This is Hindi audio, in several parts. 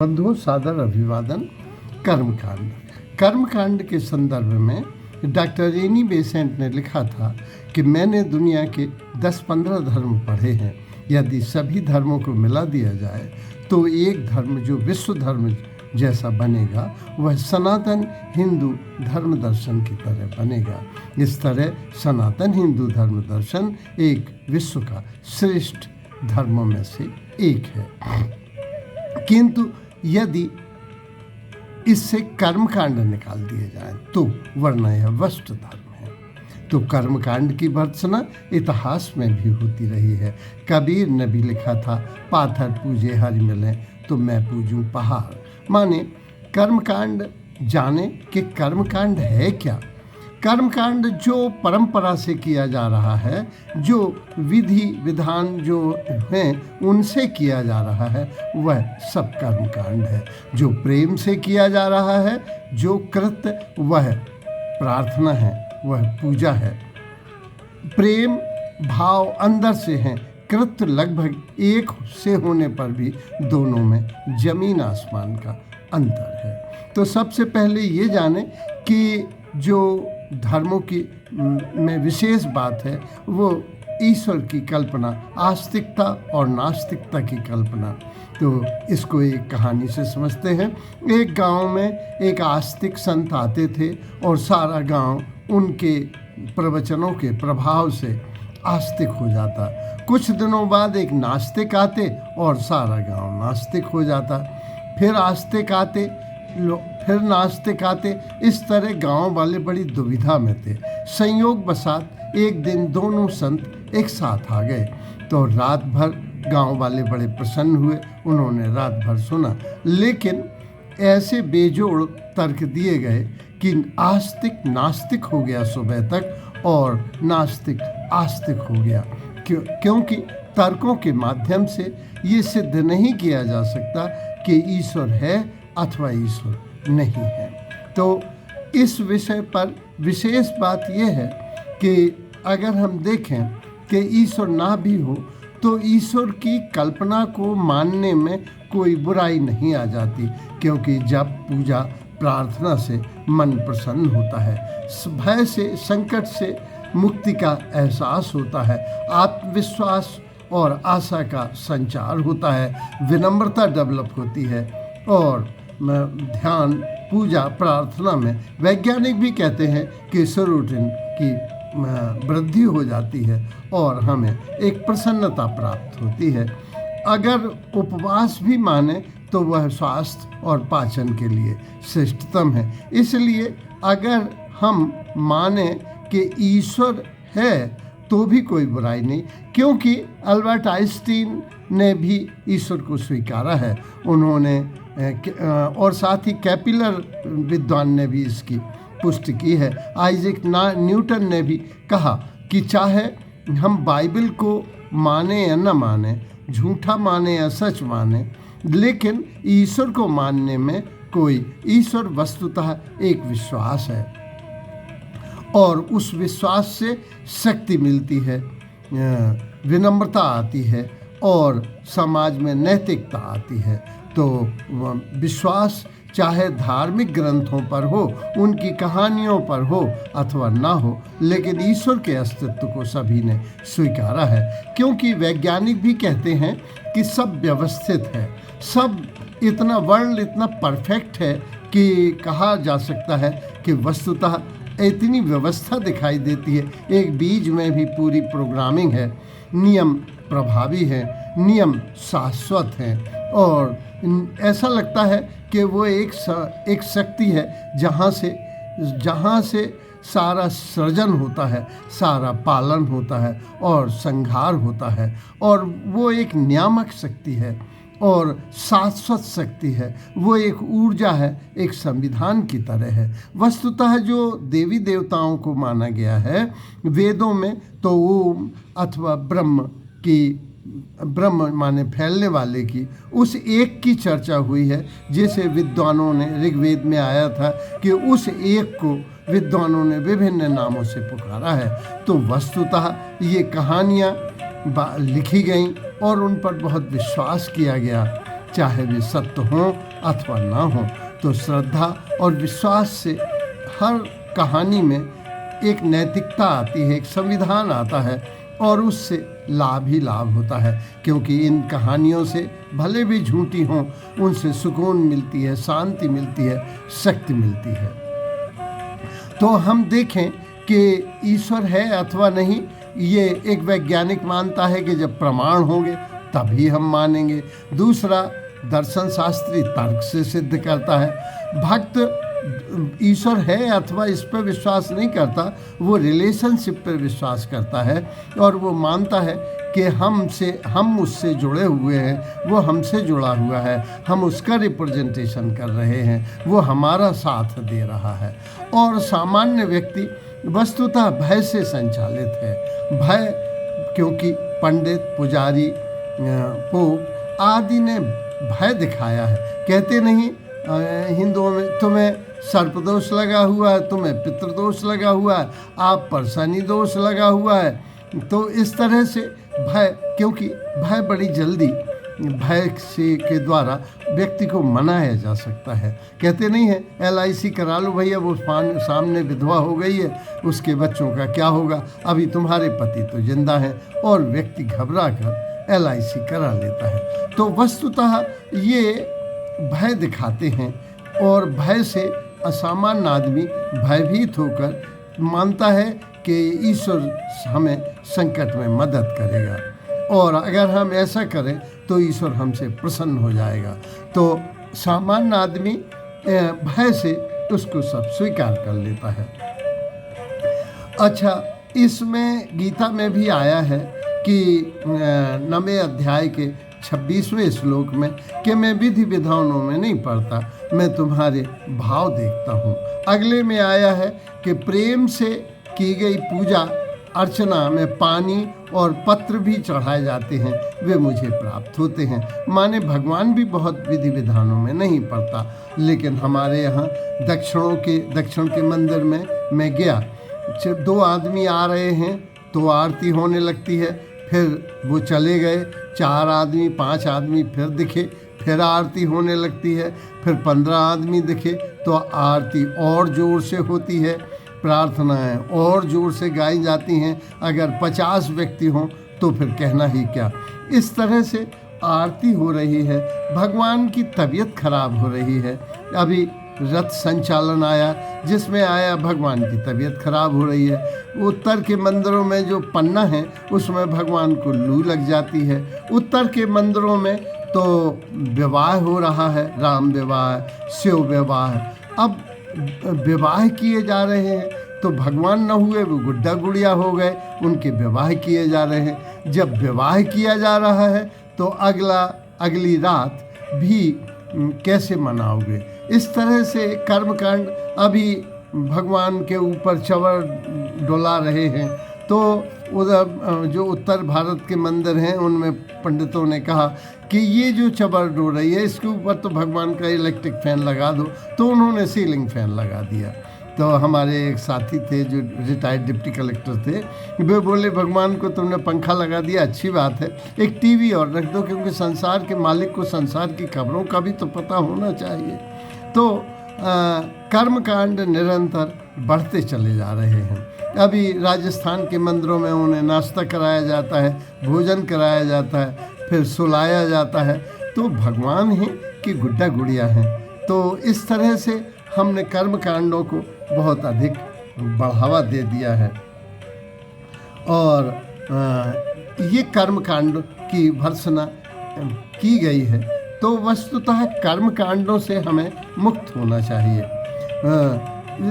बंधुओं, सादर अभिवादन। कर्मकांड। कर्मकांड के संदर्भ में डॉक्टर एनी बेसेंट ने लिखा था कि मैंने दुनिया के 10-15 धर्म पढ़े हैं। यदि सभी धर्मों को मिला दिया जाए तो एक धर्म जो विश्व धर्म जैसा बनेगा वह सनातन हिंदू धर्म दर्शन की तरह बनेगा। इस तरह सनातन हिंदू धर्म दर्शन एक विश्व का श्रेष्ठ धर्मों में से एक है। किंतु यदि इससे कर्मकांड निकाल दिए जाए तो वरना यह वस्तु धर्म है। तो कर्मकांड की भर्त्सना इतिहास में भी होती रही है। कबीर ने भी लिखा था, पाथर पूजे हरि मिले तो मैं पूजूं पहाड़। माने कर्मकांड जाने कि कर्मकांड है क्या। कर्मकांड जो परंपरा से किया जा रहा है, जो विधि विधान जो हैं उनसे किया जा रहा है, वह सब कर्मकांड है। जो प्रेम से किया जा रहा है, जो कृत्य वह प्रार्थना है, वह पूजा है। प्रेम भाव अंदर से है, कृत्य लगभग एक से होने पर भी दोनों में जमीन आसमान का अंतर है। तो सबसे पहले ये जाने कि जो धर्मों की में विशेष बात है वो ईश्वर की कल्पना, आस्तिकता और नास्तिकता की कल्पना। तो इसको एक कहानी से समझते हैं। एक गांव में एक आस्तिक संत आते थे और सारा गांव उनके प्रवचनों के प्रभाव से आस्तिक हो जाता। कुछ दिनों बाद एक नास्तिक आते और सारा गांव नास्तिक हो जाता। फिर आस्तिक आते, फिर नास्तिक आते। इस तरह गांव वाले बड़ी दुविधा में थे। संयोग बसात एक दिन दोनों संत एक साथ आ गए। तो रात भर गांव वाले बड़े प्रसन्न हुए। उन्होंने रात भर सुना, लेकिन ऐसे बेजोड़ तर्क दिए गए कि आस्तिक नास्तिक हो गया सुबह तक और नास्तिक आस्तिक हो गया। क्योंकि तर्कों के माध्यम से ये सिद्ध नहीं किया जा सकता कि ईश्वर है अथवा ईश्वर नहीं है। तो इस विषय पर विशेष बात यह है कि अगर हम देखें कि ईश्वर ना भी हो तो ईश्वर की कल्पना को मानने में कोई बुराई नहीं आ जाती, क्योंकि जब पूजा प्रार्थना से मन प्रसन्न होता है, भय से संकट से मुक्ति का एहसास होता है, आत्मविश्वास और आशा का संचार होता है, विनम्रता डेवलप होती है और ध्यान पूजा प्रार्थना में वैज्ञानिक भी कहते हैं कि सेरोटोनिन की वृद्धि हो जाती है और हमें एक प्रसन्नता प्राप्त होती है। अगर उपवास भी माने तो वह स्वास्थ्य और पाचन के लिए श्रेष्ठतम है। इसलिए अगर हम माने कि ईश्वर है तो भी कोई बुराई नहीं, क्योंकि अल्बर्ट आइंस्टीन ने भी ईश्वर को स्वीकारा है। उन्होंने और साथ ही कैपिलर विद्वान ने भी इसकी पुष्टि की है। आइजैक न्यूटन ने भी कहा कि चाहे हम बाइबल को माने या न माने, झूठा माने या सच माने, लेकिन ईश्वर को मानने में कोई, ईश्वर वस्तुतः एक विश्वास है और उस विश्वास से शक्ति मिलती है, विनम्रता आती है और समाज में नैतिकता आती है। तो विश्वास चाहे धार्मिक ग्रंथों पर हो, उनकी कहानियों पर हो अथवा ना हो, लेकिन ईश्वर के अस्तित्व को सभी ने स्वीकारा है। क्योंकि वैज्ञानिक भी कहते हैं कि सब व्यवस्थित है, सब इतना वर्ल्ड इतना परफेक्ट है कि कहा जा सकता है कि वस्तुतः इतनी व्यवस्था दिखाई देती है। एक बीज में भी पूरी प्रोग्रामिंग है, नियम प्रभावी है, नियम शाश्वत हैं और ऐसा लगता है कि वो एक शक्ति है जहाँ से सारा सृजन होता है, सारा पालन होता है और संहार होता है, और वो एक नियामक शक्ति है और शाश्वत शक्ति है। वो एक ऊर्जा है, एक संविधान की तरह है। वस्तुतः जो देवी देवताओं को माना गया है वेदों में, तो ओम अथवा ब्रह्म माने फैलने वाले की, उस एक की चर्चा हुई है। जैसे विद्वानों ने, ऋग्वेद में आया था कि उस एक को विद्वानों ने विभिन्न नामों से पुकारा है। तो वस्तुतः ये कहानियाँ लिखी गईं और उन पर बहुत विश्वास किया गया चाहे वे सत्य हों अथवा ना हों। तो श्रद्धा और विश्वास से हर कहानी में एक नैतिकता आती है, एक संविधान आता है और उससे लाभ ही लाभ होता है, क्योंकि इन कहानियों से भले भी झूठी हों उनसे सुकून मिलती है, शांति मिलती है, शक्ति मिलती है। तो हम देखें कि ईश्वर है अथवा नहीं, ये एक वैज्ञानिक मानता है कि जब प्रमाण होंगे तभी हम मानेंगे। दूसरा दर्शन शास्त्री तर्क से सिद्ध करता है। भक्त ईश्वर है अथवा इस पर विश्वास नहीं करता, वो रिलेशनशिप पर विश्वास करता है और वो मानता है कि हम उससे जुड़े हुए हैं, वो हमसे जुड़ा हुआ है, हम उसका रिप्रेजेंटेशन कर रहे हैं, वो हमारा साथ दे रहा है। और सामान्य व्यक्ति वस्तुतः भय से संचालित है। भय क्योंकि पंडित, पुजारी, पोप आदि ने भय दिखाया है। कहते नहीं हिंदुओं में तुम्हें सर्पदोष लगा हुआ है, तुम्हें पितृदोष लगा हुआ है, आप पर शनि दोष लगा हुआ है। तो इस तरह से भय, क्योंकि भय बड़ी जल्दी भय से के द्वारा व्यक्ति को मनाया जा सकता है। कहते नहीं है LIC करा लो भैया, वो सामने विधवा हो गई है, उसके बच्चों का क्या होगा, अभी तुम्हारे पति तो जिंदा हैं, और व्यक्ति घबरा कर LIC करा लेता है। तो वस्तुतः ये भय दिखाते हैं और भय से असामान्य आदमी भयभीत होकर मानता है कि ईश्वर हमें संकट में मदद करेगा और अगर हम ऐसा करें तो ईश्वर हमसे प्रसन्न हो जाएगा। तो सामान्य आदमी भय से उसको सब स्वीकार कर लेता है। अच्छा, इसमें गीता में भी आया है कि 9वें अध्याय के 26वें श्लोक में कि मैं विधि विधानों में नहीं पढ़ता, मैं तुम्हारे भाव देखता हूँ। अगले में आया है कि प्रेम से की गई पूजा अर्चना में पानी और पत्र भी चढ़ाए जाते हैं, वे मुझे प्राप्त होते हैं। माने भगवान भी बहुत विधि विधानों में नहीं पढ़ता, लेकिन हमारे यहाँ दक्षिण के मंदिर में मैं गया, 2 आदमी आ रहे हैं तो आरती होने लगती है, फिर वो चले गए, 4 आदमी 5 आदमी फिर दिखे, फिर आरती होने लगती है, फिर 15 आदमी दिखे तो आरती और ज़ोर से होती है, प्रार्थनाएं और ज़ोर से गाई जाती हैं। अगर 50 व्यक्ति हों तो फिर कहना ही क्या। इस तरह से आरती हो रही है, भगवान की तबीयत खराब हो रही है। अभी रथ संचालन आया जिसमें आया भगवान की तबीयत खराब हो रही है। उत्तर के मंदिरों में जो पन्ना है उसमें भगवान को लू लग जाती है। उत्तर के मंदिरों में तो विवाह हो रहा है, राम विवाह, शिव विवाह। अब विवाह किए जा रहे हैं तो भगवान न हुए, वो गुड्डा गुड़िया हो गए, उनके विवाह किए जा रहे हैं। जब विवाह किया जा रहा है तो अगली रात भी कैसे मनाओगे। इस तरह से कर्मकांड अभी भगवान के ऊपर चवर डोला रहे हैं। तो उधर जो उत्तर भारत के मंदिर हैं उनमें पंडितों ने कहा कि ये जो चबर डो रही है इसके ऊपर तो भगवान का इलेक्ट्रिक फैन लगा दो, तो उन्होंने सीलिंग फैन लगा दिया। तो हमारे एक साथी थे जो रिटायर्ड डिप्टी कलेक्टर थे, वे बोले भगवान को तुमने पंखा लगा दिया, अच्छी बात है, एक टीवी और रख दो, क्योंकि संसार के मालिक को संसार की खबरों का भी तो पता होना चाहिए। तो कर्मकांड निरंतर बढ़ते चले जा रहे हैं। अभी राजस्थान के मंदिरों में उन्हें नाश्ता कराया जाता है, भोजन कराया जाता है, फिर सुलाया जाता है। तो भगवान हैं कि गुड्डा गुड़िया हैं। तो इस तरह से हमने कर्म कांडों को बहुत अधिक बढ़ावा दे दिया है और ये कर्म कांड की भर्त्सना की गई है। तो वस्तुतः कर्म कांडों से हमें मुक्त होना चाहिए।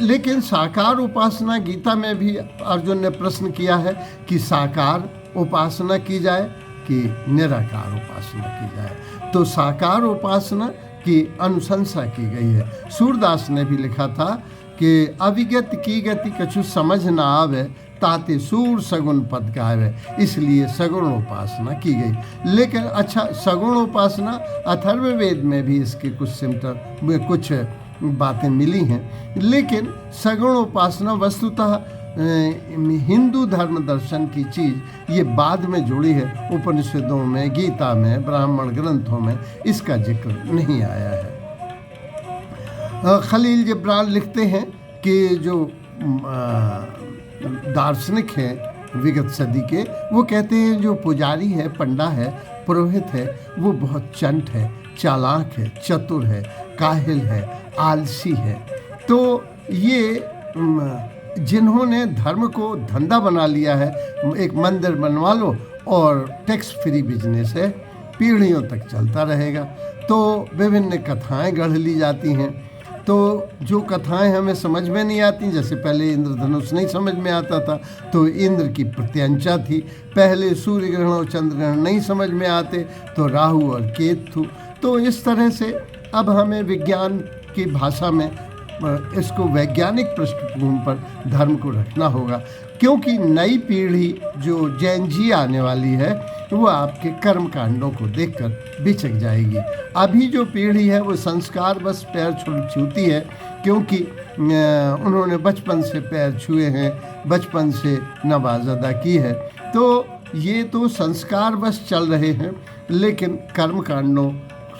लेकिन साकार उपासना, गीता में भी अर्जुन ने प्रश्न किया है कि साकार उपासना की जाए कि निराकार उपासना की जाए। तो साकार उपासना की अनुशंसा की गई है। सूरदास ने भी लिखा था कि अविगत की गति कछु समझ न आवे, ताते सूर सगुण पद गावे, इसलिए सगुण उपासना की गई। लेकिन अच्छा, सगुण उपासना अथर्ववेद में भी इसके कुछ बातें मिली हैं। लेकिन सगुण उपासना वस्तुतः हिंदू धर्म दर्शन की चीज़ ये बाद में जुड़ी है। उपनिषदों में, गीता में, ब्राह्मण ग्रंथों में इसका जिक्र नहीं आया है। खलील जिब्रान लिखते हैं कि जो दार्शनिक हैं विगत सदी के, वो कहते हैं जो पुजारी है, पंडा है, पुरोहित है, वो बहुत चंट है, चालाक है, चतुर है, काहिल है, आलसी है। तो ये जिन्होंने धर्म को धंधा बना लिया है, एक मंदिर बनवा लो और टैक्स फ्री बिजनेस है, पीढ़ियों तक चलता रहेगा। तो विभिन्न कथाएं गढ़ ली जाती हैं। तो जो कथाएं हमें समझ में नहीं आती, जैसे पहले इंद्रधनुष नहीं समझ में आता था तो इंद्र की प्रत्यंचा थी, पहले सूर्य ग्रहण और चंद्र ग्रहण नहीं समझ में आते तो राहु और केतु। तो इस तरह से अब हमें विज्ञान की भाषा में इसको वैज्ञानिक पृष्ठभूमि पर धर्म को रखना होगा, क्योंकि नई पीढ़ी जो जैन जी आने वाली है वो आपके कर्म कांडों को देखकर बिचक जाएगी। अभी जो पीढ़ी है वो संस्कार बस पैर छूती है, क्योंकि उन्होंने बचपन से पैर छुए हैं, बचपन से नमाज अदा की है। तो ये तो संस्कार बस चल रहे हैं, लेकिन कर्म कांडों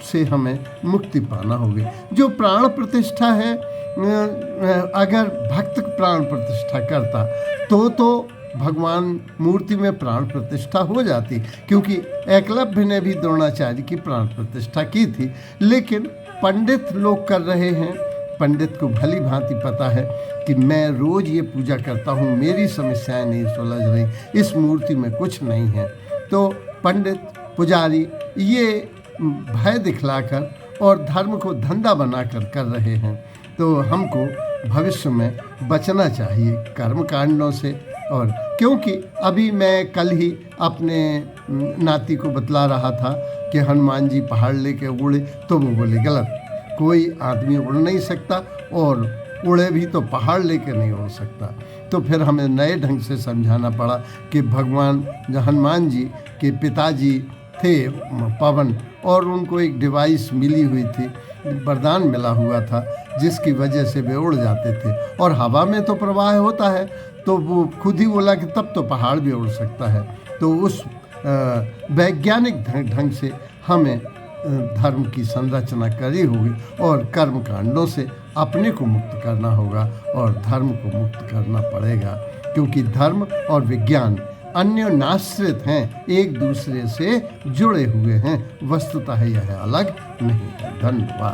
से हमें मुक्ति पाना होगी। जो प्राण प्रतिष्ठा है, अगर भक्त प्राण प्रतिष्ठा करता तो भगवान मूर्ति में प्राण प्रतिष्ठा हो जाती, क्योंकि एकलव्य ने भी द्रोणाचार्य की प्राण प्रतिष्ठा की थी। लेकिन पंडित लोग कर रहे हैं। पंडित को भली भांति पता है कि मैं रोज ये पूजा करता हूँ, मेरी समस्याएं नहीं सुलझ रही, इस मूर्ति में कुछ नहीं है। तो पंडित पुजारी ये भय दिखलाकर और धर्म को धंधा बनाकर कर रहे हैं। तो हमको भविष्य में बचना चाहिए कर्म कांडों से। और क्योंकि अभी मैं कल ही अपने नाती को बतला रहा था कि हनुमान जी पहाड़ लेके उड़े, तो वो बोले गलत, कोई आदमी उड़ नहीं सकता और उड़े भी तो पहाड़ लेके नहीं उड़ सकता। तो फिर हमें नए ढंग से समझाना पड़ा कि भगवान हनुमान जी के पिताजी थे पवन, और उनको एक डिवाइस मिली हुई थी, वरदान मिला हुआ था, जिसकी वजह से वे उड़ जाते थे। और हवा में तो प्रवाह होता है, तो वो खुद ही बोला कि तब तो पहाड़ भी उड़ सकता है। तो उस वैज्ञानिक ढंग से हमें धर्म की संरचना करनी होगी और कर्म कांडों से अपने को मुक्त करना होगा और धर्म को मुक्त करना पड़ेगा, क्योंकि धर्म और विज्ञान अन्योन्याश्रित हैं, एक दूसरे से जुड़े हुए हैं। वस्तुतः यह अलग नहीं है। धन्यवाद।